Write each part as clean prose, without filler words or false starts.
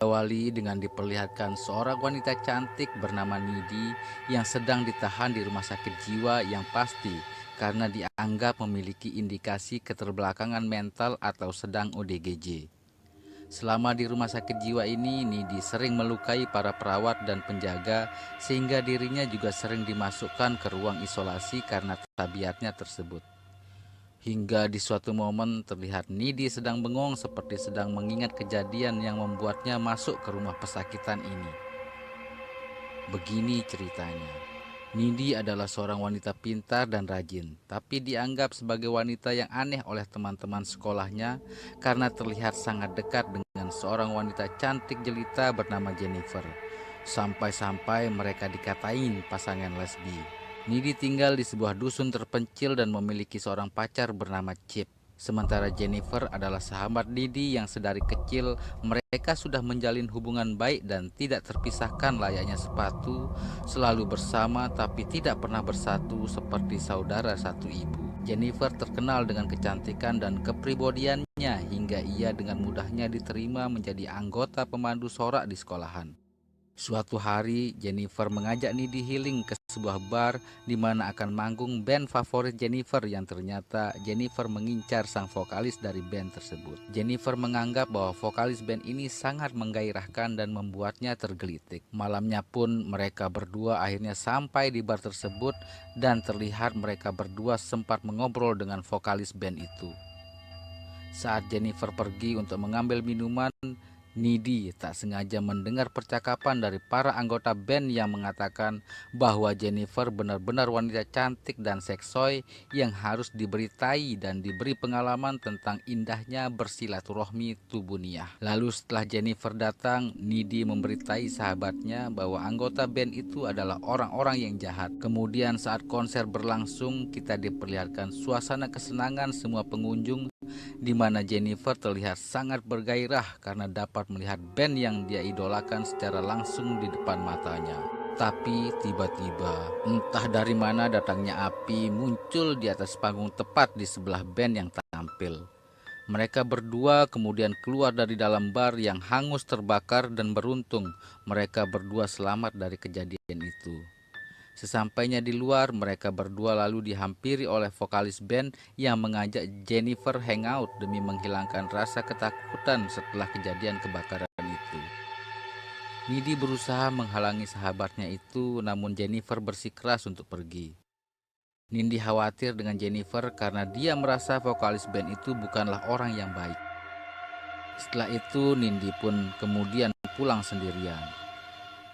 Diawali dengan diperlihatkan seorang wanita cantik bernama Nidi yang sedang ditahan di rumah sakit jiwa yang pasti karena dianggap memiliki indikasi keterbelakangan mental atau sedang ODGJ. Selama di rumah sakit jiwa ini, Nidi sering melukai para perawat dan penjaga sehingga dirinya juga sering dimasukkan ke ruang isolasi karena tabiatnya tersebut. Hingga di suatu momen terlihat Nidi sedang bengong seperti sedang mengingat kejadian yang membuatnya masuk ke rumah pesakitan ini. Begini ceritanya. Nidi adalah seorang wanita pintar dan rajin, tapi dianggap sebagai wanita yang aneh oleh teman-teman sekolahnya karena terlihat sangat dekat dengan seorang wanita cantik jelita bernama Jennifer. Sampai-sampai mereka dikatain pasangan lesbi. Nidi tinggal di sebuah dusun terpencil dan memiliki seorang pacar bernama Chip. Sementara Jennifer adalah sahabat Nidi yang sedari kecil mereka sudah menjalin hubungan baik dan tidak terpisahkan layaknya sepatu, selalu bersama tapi tidak pernah bersatu seperti saudara satu ibu. Jennifer terkenal dengan kecantikan dan kepribadiannya hingga ia dengan mudahnya diterima menjadi anggota pemandu sorak di sekolahan. Suatu hari, Jennifer mengajak Nidi healing ke sebuah bar di mana akan manggung band favorit Jennifer yang ternyata Jennifer mengincar sang vokalis dari band tersebut. Jennifer menganggap bahwa vokalis band ini sangat menggairahkan dan membuatnya tergelitik. Malamnya pun mereka berdua akhirnya sampai di bar tersebut dan terlihat mereka berdua sempat mengobrol dengan vokalis band itu. Saat Jennifer pergi untuk mengambil minuman, Nidi tak sengaja mendengar percakapan dari para anggota band yang mengatakan bahwa Jennifer benar-benar wanita cantik dan seksoi yang harus diberitai dan diberi pengalaman tentang indahnya bersilaturahmi tubuniyah. Lalu setelah Jennifer datang, Nidi memberitai sahabatnya bahwa anggota band itu adalah orang-orang yang jahat. Kemudian saat konser berlangsung, kita diperlihatkan suasana kesenangan semua pengunjung di mana Jennifer terlihat sangat bergairah karena dapat melihat band yang dia idolakan secara langsung di depan matanya. Tapi tiba-tiba, entah dari mana datangnya api muncul di atas panggung tepat di sebelah band yang tampil. Mereka berdua kemudian keluar dari dalam bar yang hangus terbakar dan beruntung mereka berdua selamat dari kejadian itu. Sesampainya di luar, mereka berdua lalu dihampiri oleh vokalis band yang mengajak Jennifer hangout demi menghilangkan rasa ketakutan setelah kejadian kebakaran itu. Nidi berusaha menghalangi sahabatnya itu, namun Jennifer bersikeras untuk pergi. Nindi khawatir dengan Jennifer karena dia merasa vokalis band itu bukanlah orang yang baik. Setelah itu, Nindi pun kemudian pulang sendirian.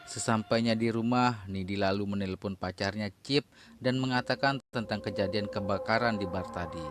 Sesampainya di rumah, Nidi lalu menelpon pacarnya Chip dan mengatakan tentang kejadian kebakaran di bar tadi.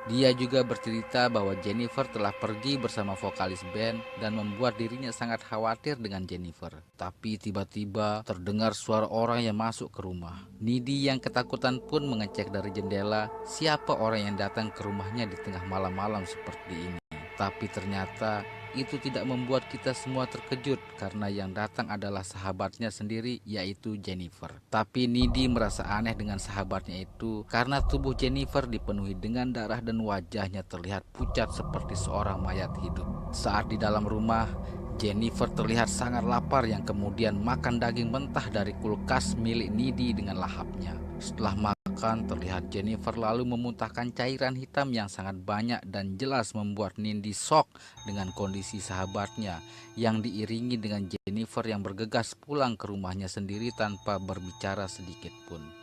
Dia juga bercerita bahwa Jennifer telah pergi bersama vokalis band dan membuat dirinya sangat khawatir dengan Jennifer. Tapi tiba-tiba terdengar suara orang yang masuk ke rumah. Nidi yang ketakutan pun mengecek dari jendela siapa orang yang datang ke rumahnya di tengah malam-malam seperti ini. Tapi ternyata itu tidak membuat kita semua terkejut karena yang datang adalah sahabatnya sendiri, yaitu Jennifer. Tapi Nidi merasa aneh dengan sahabatnya itu karena tubuh Jennifer dipenuhi dengan darah dan wajahnya terlihat pucat seperti seorang mayat hidup. Saat di dalam rumah, Jennifer terlihat sangat lapar yang kemudian makan daging mentah dari kulkas milik Nidi dengan lahapnya. Setelah makan, terlihat Jennifer lalu memuntahkan cairan hitam yang sangat banyak dan jelas membuat Nindi shock dengan kondisi sahabatnya yang diiringi dengan Jennifer yang bergegas pulang ke rumahnya sendiri tanpa berbicara sedikit pun.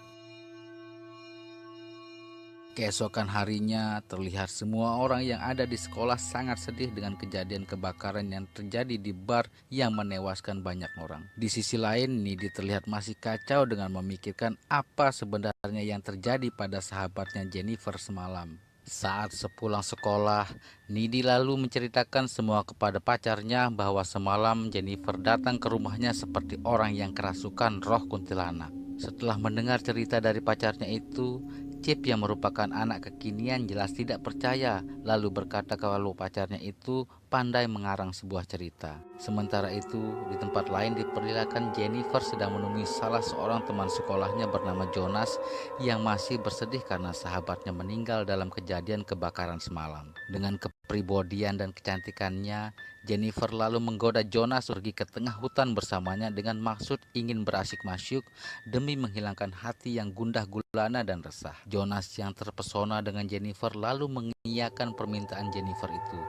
Keesokan harinya, terlihat semua orang yang ada di sekolah sangat sedih dengan kejadian kebakaran yang terjadi di bar yang menewaskan banyak orang. Di sisi lain, Nidi terlihat masih kacau dengan memikirkan apa sebenarnya yang terjadi pada sahabatnya Jennifer semalam. Saat sepulang sekolah, Nidi lalu menceritakan semua kepada pacarnya bahwa semalam Jennifer datang ke rumahnya seperti orang yang kerasukan roh kuntilanak. Setelah mendengar cerita dari pacarnya itu, Chip yang merupakan anak kekinian jelas tidak percaya, lalu berkata kalau pacarnya itu pandai mengarang sebuah cerita. Sementara itu, di tempat lain diperlihatkan Jennifer sedang menemui salah seorang teman sekolahnya bernama Jonas yang masih bersedih karena sahabatnya meninggal dalam kejadian kebakaran semalam. Dengan kepribadian dan kecantikannya, Jennifer lalu menggoda Jonas pergi ke tengah hutan bersamanya dengan maksud ingin berasyik-masyuk demi menghilangkan hati yang gundah gulana dan resah. Jonas yang terpesona dengan Jennifer lalu mengiyakan permintaan Jennifer itu.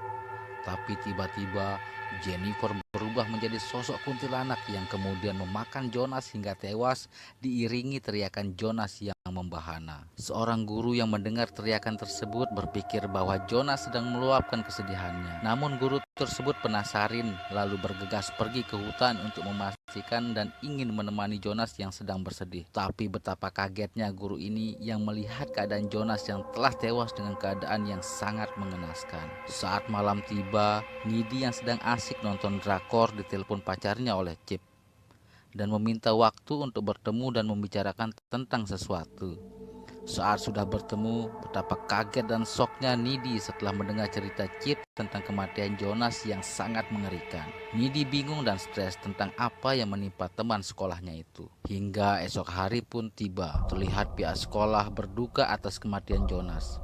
Tapi tiba-tiba Jennifer berubah menjadi sosok kuntilanak yang kemudian memakan Jonas hingga tewas diiringi teriakan Jonas yang membahana. Seorang guru yang mendengar teriakan tersebut berpikir bahwa Jonas sedang meluapkan kesedihannya. Namun guru tersebut penasaran lalu bergegas pergi ke hutan untuk memastikan dan ingin menemani Jonas yang sedang bersedih. Tapi betapa kagetnya guru ini yang melihat keadaan Jonas yang telah tewas dengan keadaan yang sangat mengenaskan. Saat malam tiba, Nidi yang sedang asik nonton drakor ditelepon pacarnya oleh Chip dan meminta waktu untuk bertemu dan membicarakan tentang sesuatu. Saat sudah bertemu, betapa kaget dan syoknya Nidi setelah mendengar cerita Chip tentang kematian Jonas yang sangat mengerikan. Nidi bingung dan stres tentang apa yang menimpa teman sekolahnya itu. Hingga esok hari pun tiba, terlihat pihak sekolah berduka atas kematian Jonas.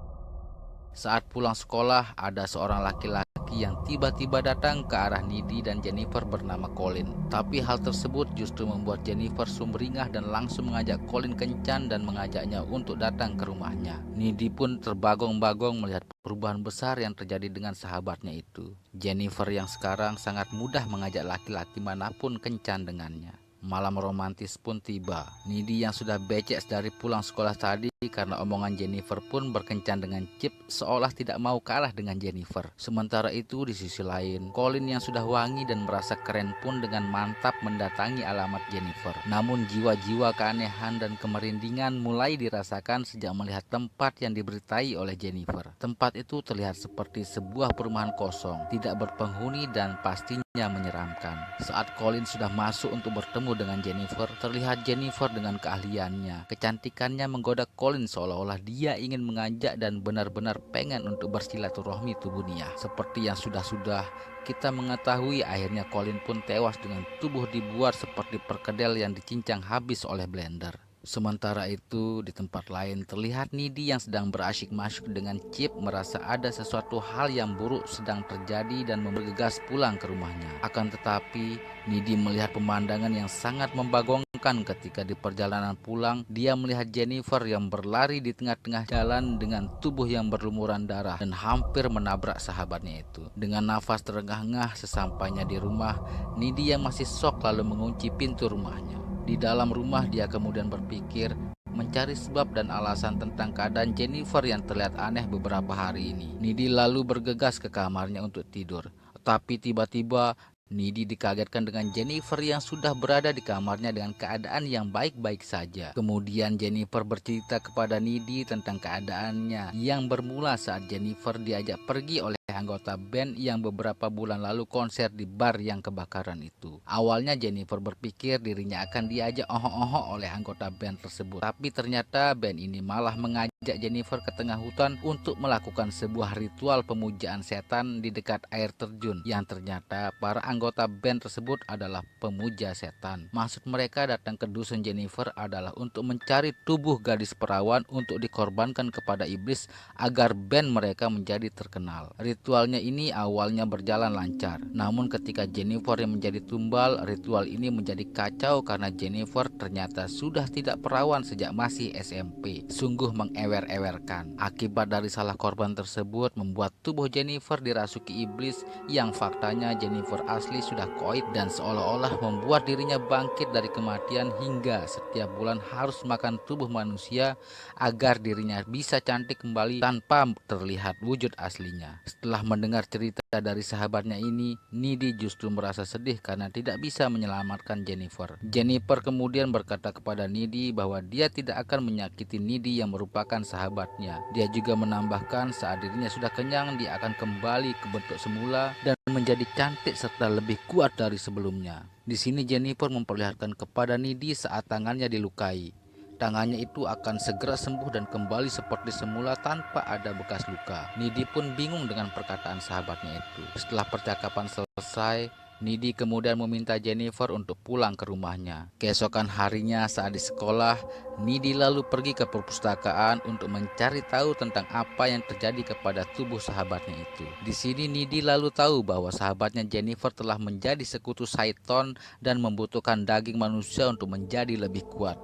Saat pulang sekolah, ada seorang laki-laki yang tiba-tiba datang ke arah Nidi dan Jennifer bernama Colin. Tapi hal tersebut justru membuat Jennifer sumringah dan langsung mengajak Colin kencan dan mengajaknya untuk datang ke rumahnya. Nidi pun terbagong-bagong melihat perubahan besar yang terjadi dengan sahabatnya itu. Jennifer yang sekarang sangat mudah mengajak laki-laki manapun kencan dengannya. Malam romantis pun tiba. Nidi yang sudah becek dari pulang sekolah tadi karena omongan Jennifer pun berkencan dengan Chip seolah tidak mau kalah dengan Jennifer. Sementara itu di sisi lain, Colin yang sudah wangi dan merasa keren pun dengan mantap mendatangi alamat Jennifer. Namun jiwa-jiwa keanehan dan kemerindingan mulai dirasakan sejak melihat tempat yang diberitai oleh Jennifer. Tempat itu terlihat seperti sebuah perumahan kosong, tidak berpenghuni dan pastinya menyeramkan. Saat Colin sudah masuk untuk bertemu dengan Jennifer, terlihat Jennifer dengan keahliannya, kecantikannya menggoda Colin seolah-olah dia ingin mengajak dan benar-benar pengen untuk bersilaturahmi tubuhnya. Seperti yang sudah-sudah kita mengetahui, akhirnya Colin pun tewas dengan tubuh dibuat seperti perkedel yang dicincang habis oleh blender. Sementara itu, di tempat lain terlihat Nidi yang sedang berasyik-masyuk dengan Chip merasa ada sesuatu hal yang buruk sedang terjadi dan bergegas pulang ke rumahnya. Akan tetapi, Nidi melihat pemandangan yang sangat membagongkan ketika di perjalanan pulang, dia melihat Jennifer yang berlari di tengah-tengah jalan dengan tubuh yang berlumuran darah dan hampir menabrak sahabatnya itu. Dengan nafas terengah-engah sesampainya di rumah, Nidi yang masih syok lalu mengunci pintu rumahnya. Di dalam rumah dia kemudian berpikir mencari sebab dan alasan tentang keadaan Jennifer yang terlihat aneh beberapa hari ini. Nidi lalu bergegas ke kamarnya untuk tidur. Tapi tiba-tiba Nidi dikagetkan dengan Jennifer yang sudah berada di kamarnya dengan keadaan yang baik-baik saja. Kemudian Jennifer bercerita kepada Nidi tentang keadaannya yang bermula saat Jennifer diajak pergi oleh anggota band yang beberapa bulan lalu konser di bar yang kebakaran itu. Awalnya Jennifer berpikir dirinya akan diajak oho-oho oleh anggota band tersebut. Tapi ternyata band ini malah mengajak Jennifer ke tengah hutan untuk melakukan sebuah ritual pemujaan setan di dekat air terjun. Yang ternyata para anggota band tersebut adalah pemuja setan. Maksud mereka datang ke dusun Jennifer adalah untuk mencari tubuh gadis perawan untuk dikorbankan kepada iblis agar band mereka menjadi terkenal. Ritualnya ini awalnya berjalan lancar, namun ketika Jennifer yang menjadi tumbal, ritual ini menjadi kacau karena Jennifer ternyata sudah tidak perawan sejak masih SMP. Sungguh mengewer-ewerkan. Akibat dari salah korban tersebut membuat tubuh Jennifer dirasuki iblis yang faktanya Jennifer asli sudah koid dan seolah-olah membuat dirinya bangkit dari kematian hingga setiap bulan harus makan tubuh manusia agar dirinya bisa cantik kembali tanpa terlihat wujud aslinya. Setelah mendengar cerita dari sahabatnya ini, Nidi justru merasa sedih karena tidak bisa menyelamatkan Jennifer. Jennifer kemudian berkata kepada Nidi bahwa dia tidak akan menyakiti Nidi yang merupakan sahabatnya. Dia juga menambahkan saat dirinya sudah kenyang, dia akan kembali ke bentuk semula dan menjadi cantik serta lebih kuat dari sebelumnya. Di sini Jennifer memperlihatkan kepada Nidi saat tangannya dilukai. Tangannya itu akan segera sembuh dan kembali seperti semula tanpa ada bekas luka. Nidi pun bingung dengan perkataan sahabatnya itu. Setelah percakapan selesai, Nidi kemudian meminta Jennifer untuk pulang ke rumahnya. Keesokan harinya saat di sekolah, Nidi lalu pergi ke perpustakaan untuk mencari tahu tentang apa yang terjadi kepada tubuh sahabatnya itu. Di sini Nidi lalu tahu bahwa sahabatnya Jennifer telah menjadi sekutu Saiton dan membutuhkan daging manusia untuk menjadi lebih kuat.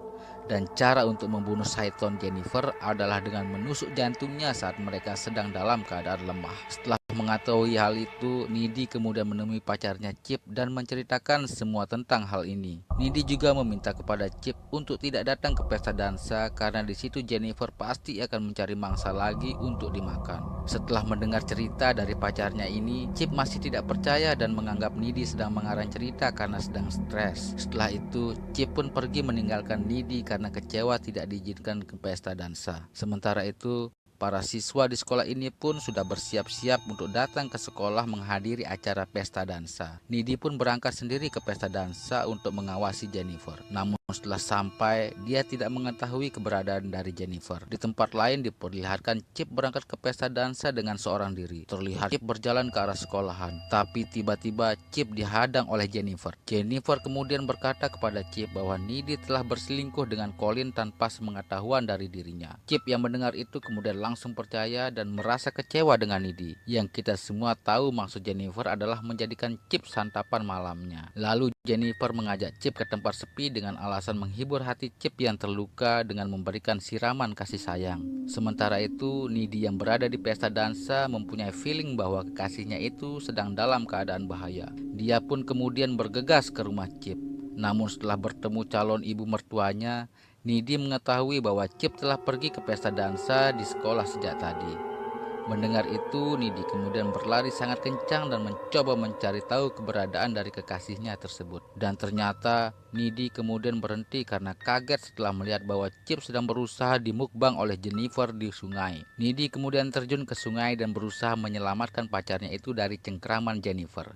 Dan cara untuk membunuh Saiton Jennifer adalah dengan menusuk jantungnya saat mereka sedang dalam keadaan lemah. Setelah mengetahui hal itu, Nidi kemudian menemui pacarnya Chip dan menceritakan semua tentang hal ini. Nidi juga meminta kepada Chip untuk tidak datang ke pesta dansa karena di situ Jennifer pasti akan mencari mangsa lagi untuk dimakan. Setelah mendengar cerita dari pacarnya ini, Chip masih tidak percaya dan menganggap Nidi sedang mengarang cerita karena sedang stres. Setelah itu, Chip pun pergi meninggalkan Nidi karena kecewa tidak diizinkan ke pesta dansa. Sementara itu, para siswa di sekolah ini pun sudah bersiap-siap untuk datang ke sekolah menghadiri acara pesta dansa. Nidi pun berangkat sendiri ke pesta dansa untuk mengawasi Jennifer. Namun setelah sampai, dia tidak mengetahui keberadaan dari Jennifer. Di tempat lain diperlihatkan Chip berangkat ke pesta dansa dengan seorang diri. Terlihat Chip berjalan ke arah sekolahan, tapi tiba-tiba Chip dihadang oleh Jennifer. Jennifer kemudian berkata kepada Chip bahwa Nidi telah berselingkuh dengan Colin tanpa sepengetahuan dari dirinya. Chip yang mendengar itu kemudian langsung percaya dan merasa kecewa dengan Nidi. Yang kita semua tahu maksud Jennifer adalah menjadikan Chip santapan malamnya. Lalu Jennifer mengajak Chip ke tempat sepi dengan alasan menghibur hati Chip yang terluka dengan memberikan siraman kasih sayang. Sementara itu, Nidi yang berada di pesta dansa mempunyai feeling bahwa kekasihnya itu sedang dalam keadaan bahaya. Dia pun kemudian bergegas ke rumah Chip. Namun setelah bertemu calon ibu mertuanya, Nidi mengetahui bahwa Chip telah pergi ke pesta dansa di sekolah sejak tadi. Mendengar itu, Nidi kemudian berlari sangat kencang dan mencoba mencari tahu keberadaan dari kekasihnya tersebut. Dan ternyata Nidi kemudian berhenti karena kaget setelah melihat bahwa Chip sedang berusaha dimukbang oleh Jennifer di sungai. Nidi kemudian terjun ke sungai dan berusaha menyelamatkan pacarnya itu dari cengkraman Jennifer.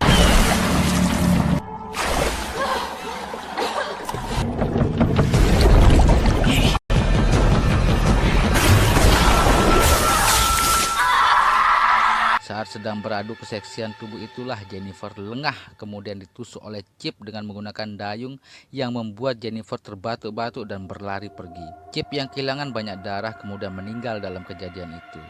Saat sedang beradu keseksian tubuh itulah Jennifer lengah kemudian ditusuk oleh Chip dengan menggunakan dayung yang membuat Jennifer terbatuk-batuk dan berlari pergi. Chip yang kehilangan banyak darah kemudian meninggal dalam kejadian itu.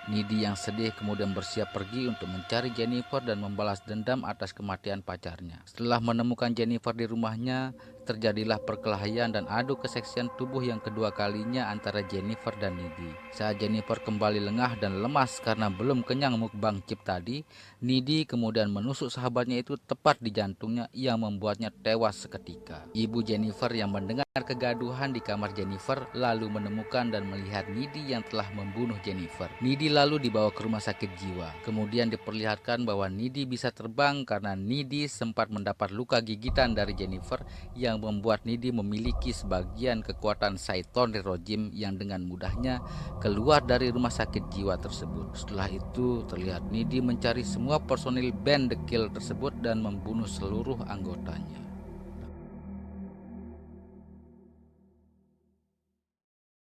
Nidi yang sedih kemudian bersiap pergi untuk mencari Jennifer dan membalas dendam atas kematian pacarnya. Setelah menemukan Jennifer di rumahnya, terjadilah perkelahian dan adu keseksian tubuh yang kedua kalinya antara Jennifer dan Nidi. Saat Jennifer kembali lengah dan lemas karena belum kenyang mukbang Chip tadi, Nidi kemudian menusuk sahabatnya itu tepat di jantungnya yang membuatnya tewas seketika. Ibu Jennifer yang mendengar kegaduhan di kamar Jennifer lalu menemukan dan melihat Nidi yang telah membunuh Jennifer. Nidi lalu dibawa ke rumah sakit jiwa. Kemudian diperlihatkan bahwa Nidi bisa terbang karena Nidi sempat mendapat luka gigitan dari Jennifer yang membuat Nidi memiliki sebagian kekuatan Saiton Rirojim yang dengan mudahnya keluar dari rumah sakit jiwa tersebut. Setelah itu terlihat Nidi mencari semua personil band The Kill tersebut dan membunuh seluruh anggotanya.